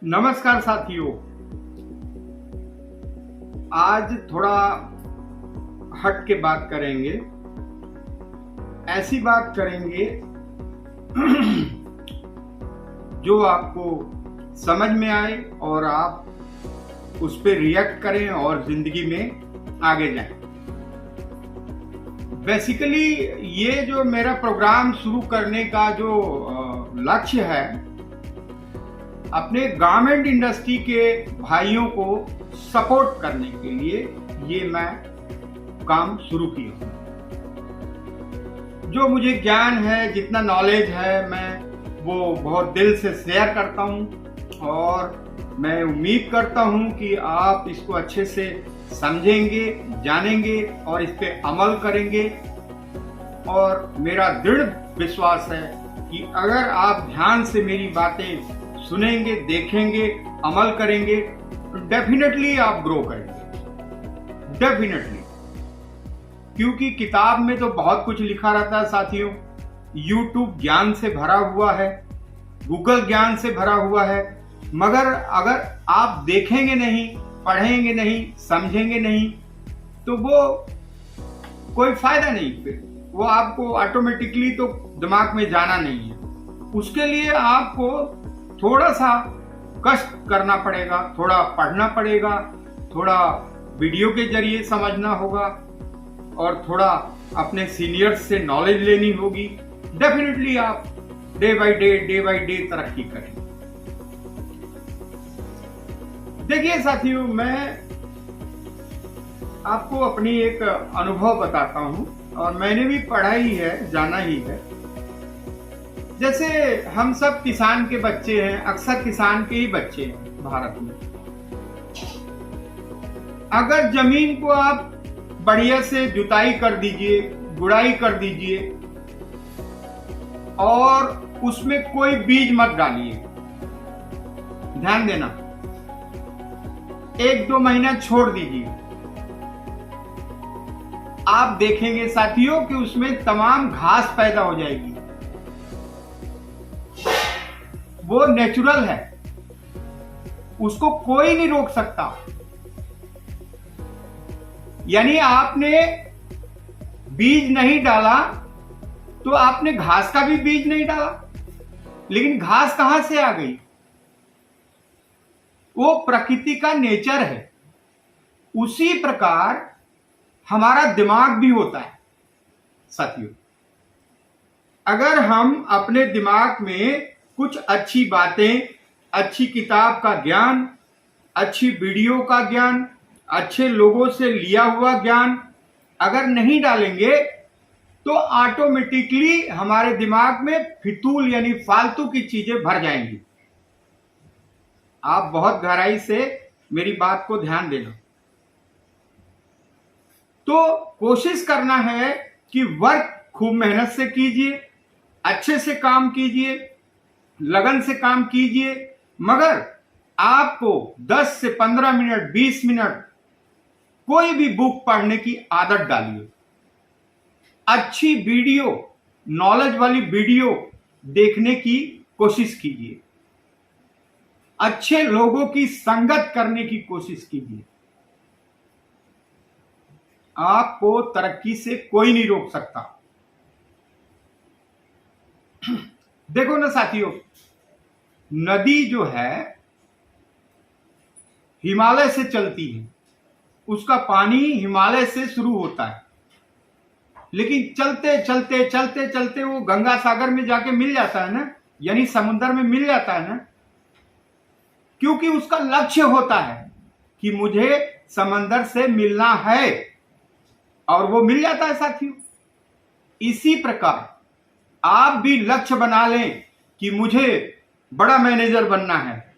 नमस्कार साथियों। आज थोड़ा हट के बात करेंगे। ऐसी बात करेंगे जो आपको समझ में आए और आप उस पर रिएक्ट करें और जिंदगी में आगे जाएं। बेसिकली ये जो मेरा प्रोग्राम शुरू करने का जो लक्ष्य है, अपने गारमेंट इंडस्ट्री के भाइयों को सपोर्ट करने के लिए ये मैं काम शुरू किया। जो मुझे ज्ञान है, जितना नॉलेज है, मैं वो बहुत दिल से शेयर करता हूँ और मैं उम्मीद करता हूँ कि आप इसको अच्छे से समझेंगे, जानेंगे और इस पे अमल करेंगे। और मेरा दृढ़ विश्वास है कि अगर आप ध्यान से मेरी बातें सुनेंगे, देखेंगे, अमल करेंगे तो डेफिनेटली आप ग्रो करेंगे, डेफिनेटली। क्योंकि किताब में तो बहुत कुछ लिखा रहता है साथियों। यूट्यूब ज्ञान से भरा हुआ है, गूगल ज्ञान से भरा हुआ है, मगर अगर आप देखेंगे नहीं, पढ़ेंगे नहीं, समझेंगे नहीं तो वो कोई फायदा नहीं। फिर वो आपको ऑटोमेटिकली तो दिमाग में जाना नहीं है। उसके लिए आपको थोड़ा सा कष्ट करना पड़ेगा, थोड़ा पढ़ना पड़ेगा, थोड़ा वीडियो के जरिए समझना होगा और थोड़ा अपने सीनियर्स से नॉलेज लेनी होगी। डेफिनेटली आप डे बाय डे तरक्की करेंगे। देखिए साथियों, मैं आपको अपनी एक अनुभव बताता हूं और मैंने भी पढ़ा ही है, जाना ही है। जैसे हम सब किसान के बच्चे हैं, अक्सर किसान के ही बच्चे हैं भारत में। अगर जमीन को आप बढ़िया से जुताई कर दीजिए, गुड़ाई कर दीजिए और उसमें कोई बीज मत डालिए, ध्यान देना, 1-2 महीना छोड़ दीजिए, आप देखेंगे साथियों कि उसमें तमाम घास पैदा हो जाएगी। वो नेचुरल है, उसको कोई नहीं रोक सकता। यानी आपने बीज नहीं डाला तो आपने घास का भी बीज नहीं डाला, लेकिन घास कहां से आ गई? वो प्रकृति का नेचर है। उसी प्रकार हमारा दिमाग भी होता है साथियों। अगर हम अपने दिमाग में कुछ अच्छी बातें, अच्छी किताब का ज्ञान, अच्छी वीडियो का ज्ञान, अच्छे लोगों से लिया हुआ ज्ञान अगर नहीं डालेंगे तो ऑटोमेटिकली हमारे दिमाग में फितूल यानी फालतू की चीजें भर जाएंगी। आप बहुत गहराई से मेरी बात को ध्यान देना। तो कोशिश करना है कि वर्क खूब मेहनत से कीजिए, अच्छे से काम कीजिए, लगन से काम कीजिए, मगर आपको 10 से 15 मिनट, 20 मिनट कोई भी बुक पढ़ने की आदत डालिए। अच्छी वीडियो, नॉलेज वाली वीडियो देखने की कोशिश कीजिए। अच्छे लोगों की संगत करने की कोशिश कीजिए। आपको तरक्की से कोई नहीं रोक सकता। देखो ना साथियों, नदी जो है हिमालय से चलती है, उसका पानी हिमालय से शुरू होता है, लेकिन चलते चलते चलते चलते वो गंगा सागर में जाके मिल जाता है ना, यानी समुद्र में मिल जाता है ना, क्योंकि उसका लक्ष्य होता है कि मुझे समंदर से मिलना है और वो मिल जाता है साथियों। इसी प्रकार आप भी लक्ष्य बना लें कि मुझे बड़ा मैनेजर बनना है,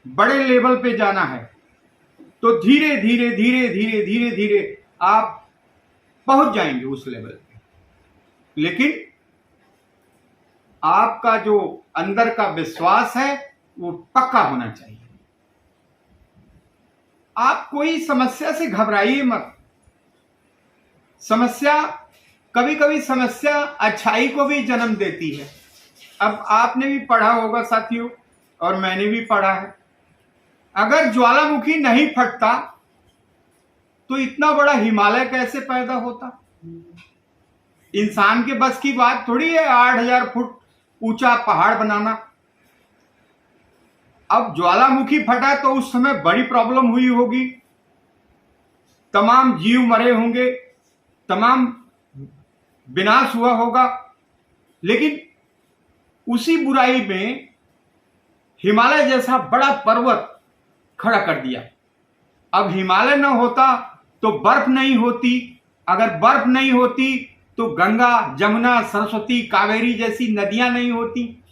बड़े लेवल पे जाना है, तो धीरे धीरे धीरे धीरे धीरे धीरे आप पहुंच जाएंगे उस लेवल पे। लेकिन आपका जो अंदर का विश्वास है वो पक्का होना चाहिए। आप कोई समस्या से घबराइए मत। समस्या, कभी कभी समस्या अच्छाई को भी जन्म देती है। अब आपने भी पढ़ा होगा साथियों, और मैंने भी पढ़ा है अगर ज्वालामुखी नहीं फटता तो इतना बड़ा हिमालय कैसे पैदा होता? इंसान के बस की बात थोड़ी है 8,000 फुट ऊंचा पहाड़ बनाना। अब ज्वालामुखी फटा तो उस समय बड़ी प्रॉब्लम हुई होगी, तमाम जीव मरे होंगे, तमाम विनाश हुआ होगा, लेकिन उसी बुराई में हिमालय जैसा बड़ा पर्वत खड़ा कर दिया। अब हिमालय न होता तो बर्फ नहीं होती, अगर बर्फ नहीं होती तो गंगा, जमुना, सरस्वती, कावेरी जैसी नदियां नहीं होती।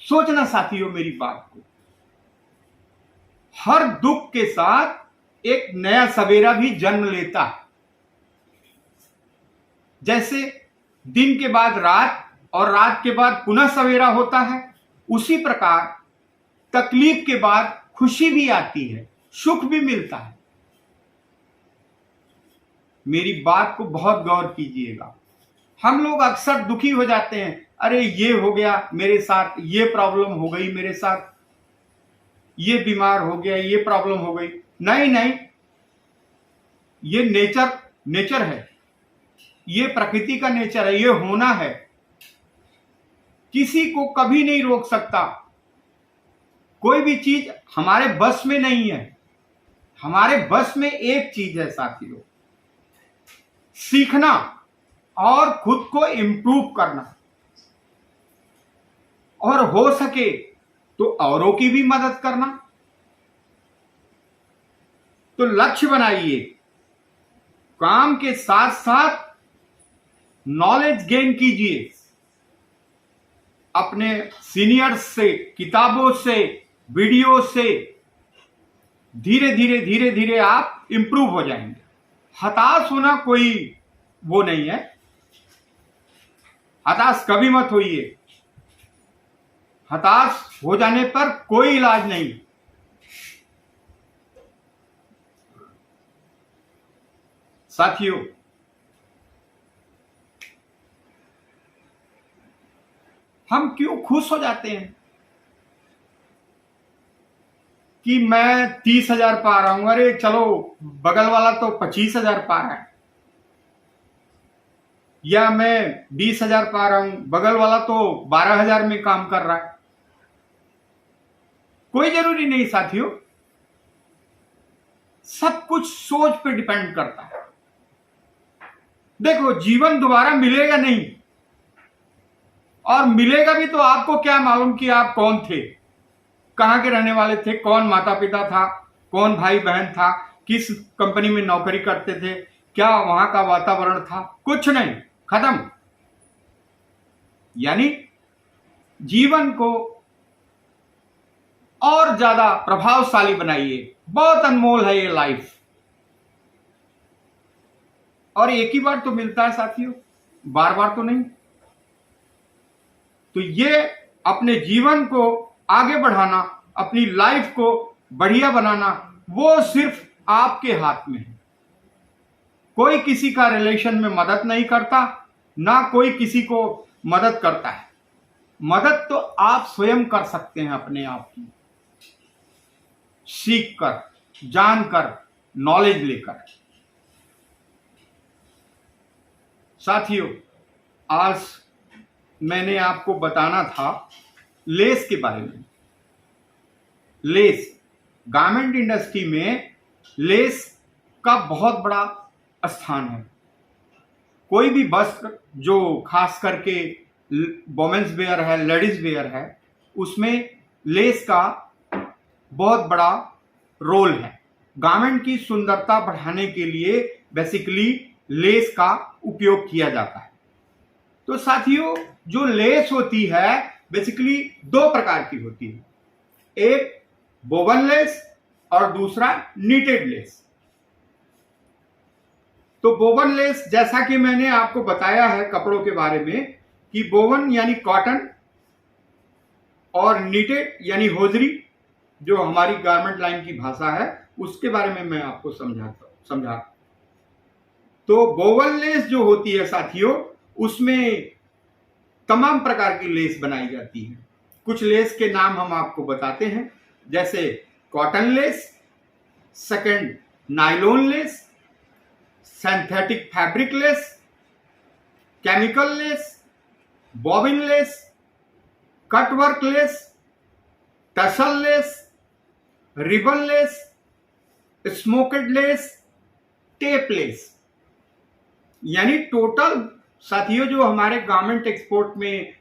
सोचना साथियों मेरी बात को। हर दुख के साथ एक नया सवेरा भी जन्म लेता है। जैसे दिन के बाद रात और रात के बाद पुनः सवेरा होता है, उसी प्रकार तकलीफ के बाद खुशी भी आती है, सुख भी मिलता है। मेरी बात को बहुत गौर कीजिएगा। हम लोग अक्सर दुखी हो जाते हैं, अरे ये हो गया मेरे साथ, ये प्रॉब्लम हो गई मेरे साथ, ये बीमार हो गया, ये प्रॉब्लम हो गई। नहीं नहीं, ये नेचर है, ये प्रकृति का नेचर है, ये होना है। किसी को कभी नहीं रोक सकता। कोई भी चीज हमारे बस में नहीं है। हमारे बस में एक चीज है साथियों, सीखना और खुद को इंप्रूव करना, और हो सके तो औरों की भी मदद करना। तो लक्ष्य बनाइए, काम के साथ साथ नॉलेज गेन कीजिए, अपने सीनियर्स से, किताबों से, वीडियो से धीरे धीरे आप इंप्रूव हो जाएंगे। हताश होना कोई वो नहीं है, हताश कभी मत होइए। हताश हो जाने पर कोई इलाज नहीं। साथियों, हम क्यों खुश हो जाते हैं कि मैं 30,000 पा रहा हूं, अरे चलो बगल वाला तो 25,000 पा रहा है, या मैं 20,000 पा रहा हूं, बगल वाला तो 12,000 में काम कर रहा है। कोई जरूरी नहीं साथियों, सब कुछ सोच पे डिपेंड करता है। देखो, जीवन दोबारा मिलेगा नहीं, और मिलेगा भी तो आपको क्या मालूम कि आप कौन थे, कहां के रहने वाले थे, कौन माता पिता था, कौन भाई बहन था, किस कंपनी में नौकरी करते थे, क्या वहां का वातावरण था, कुछ नहीं, खत्म। यानी जीवन को और ज्यादा प्रभावशाली बनाइए। बहुत अनमोल है ये लाइफ, और एक ही बार तो मिलता है साथियों, बार बार तो नहीं। तो ये अपने जीवन को आगे बढ़ाना, अपनी लाइफ को बढ़िया बनाना, वो सिर्फ आपके हाथ में है। कोई किसी का रिलेशन में मदद नहीं करता, ना कोई किसी को मदद करता है। मदद तो आप स्वयं कर सकते हैं, अपने आप की, सीख कर, जानकर, नॉलेज लेकर। साथियों, आज मैंने आपको बताना था लेस के बारे में। लेस, गारमेंट इंडस्ट्री में लेस का बहुत बड़ा स्थान है। कोई भी वस्त्र जो खास करके वोमेन्स वेयर है, लेडीज वेयर है, उसमें लेस का बहुत बड़ा रोल है। गारमेंट की सुंदरता बढ़ाने के लिए बेसिकली लेस का उपयोग किया जाता है। तो साथियों, जो लेस होती है बेसिकली दो प्रकार की होती है, एक वोवन लेस और दूसरा नीटेड लेस। तो वोवन लेस, जैसा कि मैंने आपको बताया है कपड़ों के बारे में, कि वोवन यानी कॉटन और नीटेड यानी होजरी, जो हमारी गारमेंट लाइन की भाषा है, उसके बारे में मैं आपको समझा। तो वोवन लेस जो होती है साथियों, उसमें तमाम प्रकार की लेस बनाई जाती है। कुछ लेस के नाम हम आपको बताते हैं, जैसे cotton lace, second nylon lace, synthetic fabric lace, chemical lace, bobbin lace, cut work lace, tassel lace, ribbon lace, smocked lace, tape lace. यानी टोटल साथियों जो हमारे गारमेंट एक्सपोर्ट में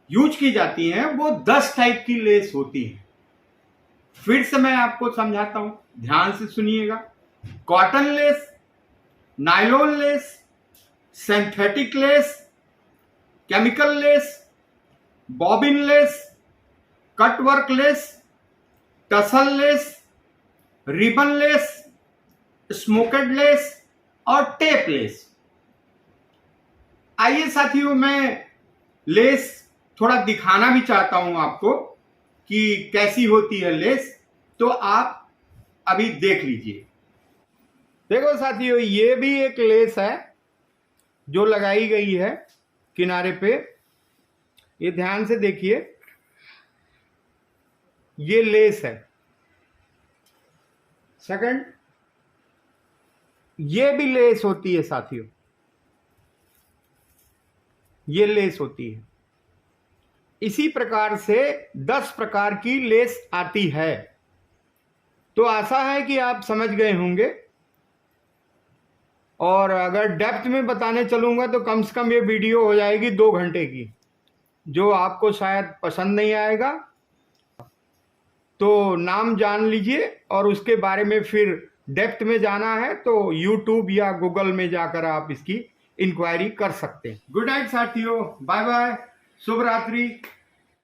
यूज की जाती हैं वो 10 टाइप की लेस होती हैं। फिर से मैं आपको समझाता हूं, ध्यान से सुनिएगा। Cotton lace, nylon lace, synthetic lace, chemical lace, bobbin lace, cut work lace, tassel lace, ribbon lace, smocked lace और टेप लेस। आइए साथियों, मैं लेस थोड़ा दिखाना भी चाहता हूं आपको कि कैसी होती है लेस, तो आप अभी देख लीजिए। देखो साथियों, ये भी एक लेस है जो लगाई गई है किनारे पे। ये ध्यान से देखिए, ये लेस है। सेकंड, ये भी लेस होती है साथियों, ये लेस होती है। इसी प्रकार से 10 प्रकार की लेस आती है। तो आशा है कि आप समझ गए होंगे, और अगर डेप्थ में बताने चलूंगा तो कम से कम ये वीडियो हो जाएगी 2 घंटे की, जो आपको शायद पसंद नहीं आएगा। तो नाम जान लीजिए, और उसके बारे में फिर डेप्थ में जाना है तो YouTube या गूगल में जाकर आप इसकी इंक्वायरी कर सकते हैं। गुड नाइट साथियों, बाय बाय, शुभ रात्रि।